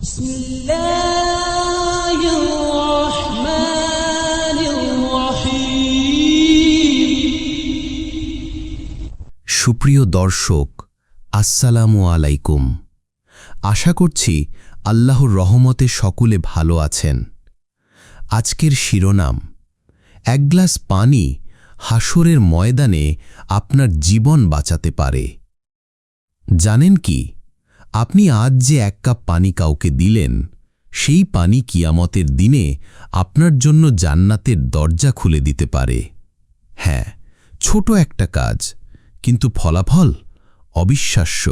بسم الله الرحمن الرحيم সুপ্রিয় দর্শক, আসসালামু আলাইকুম। আশা করছি আল্লাহর রহমতে সকলে ভালো আছেন। আজকের শিরোনাম, এক গ্লাস পানি হাসরের ময়দানে আপনার জীবন বাঁচাতে পারে। জানেন কি, আপনি আজ যে এক কাপ পানি কাউকে দিলেন, সেই পানি কিয়ামতের দিনে আপনার জন্য জান্নাতের দরজা খুলে দিতে পারে। হ্যাঁ, ছোট একটা কাজ, কিন্তু ফলাফল অবিশ্বাস্য।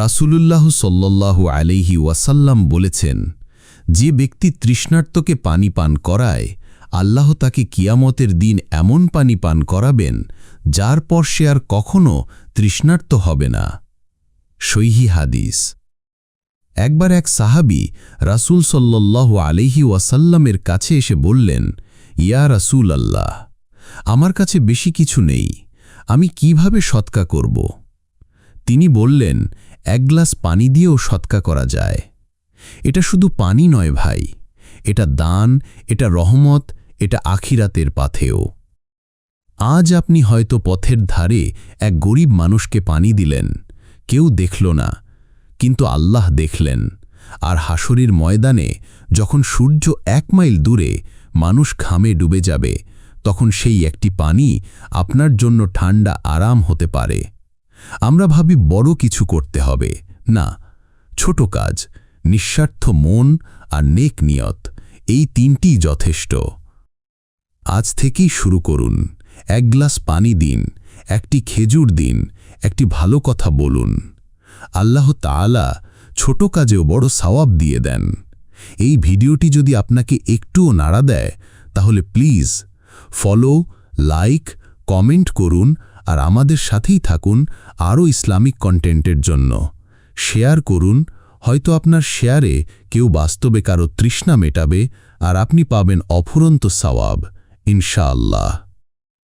রাসূলুল্লাহ সাল্লাল্লাহু আলাইহি ওয়াসাল্লাম বলেছেন, যে ব্যক্তি তৃষ্ণার্তকে পানি পান করায়, আল্লাহ তাকে কিয়ামতের দিন এমন পানি পান করাবেন যার পর সে আর কখনো তৃষ্ণার্ত হবে না। সহিহ হাদিস। একবার এক সাহাবী রাসূল সাল্লাল্লাহু আলাইহি ওয়াসাল্লামের কাছে এসে বললেন, ইয়া রাসূল আল্লাহ, আমার কাছে বেশি কিছু নেই, আমি কিভাবে সৎকা করব? তিনি বললেন, এক গ্লাস পানি দিয়েও সৎকা করা যায়। এটা শুধু পানি নয় ভাই, এটা দান, এটা রহমত, এটা আখিরাতের পাথেয়। আজ আপনি হয়তো পথের ধারে এক গরিব মানুষকে পানি দিলেন, কেউ দেখল না, কিন্তু আল্লাহ দেখলেন। আর হাসরের ময়দানে যখন সূর্য 1 মাইল দূরে মানুষ ঘামে ডুবে যাবে, তখন সেই একটি পানি আপনার জন্য ঠান্ডা আরাম হতে পারে। আমরা ভাবি বড় কিছু করতে হবে, না, ছোট কাজ, নিঃস্বার্থ মন আর নেক নিয়ত, এই তিনটিই যথেষ্ট। আজ থেকেই শুরু করুন। এক গ্লাস পানি দিন, একটি খেজুর দিন, একটি ভালো কথা বলুন। আল্লাহ তাআলা ছোট কাজেও বড় সওয়াব দিয়ে দেন। এই ভিডিওটি যদি আপনাকে একটুও নাড়া দেয়, তাহলে প্লিজ ফলো, লাইক, কমেন্ট করুন আর আমাদের সাথেই থাকুন আরও ইসলামিক কন্টেন্টের জন্য। শেয়ার করুন, হয়তো আপনার শেয়ারে কেউ বাস্তবে কারো তৃষ্ণা মেটাবে আর আপনি পাবেন অফুরন্ত সওয়াব, ইনশাআল্লাহ।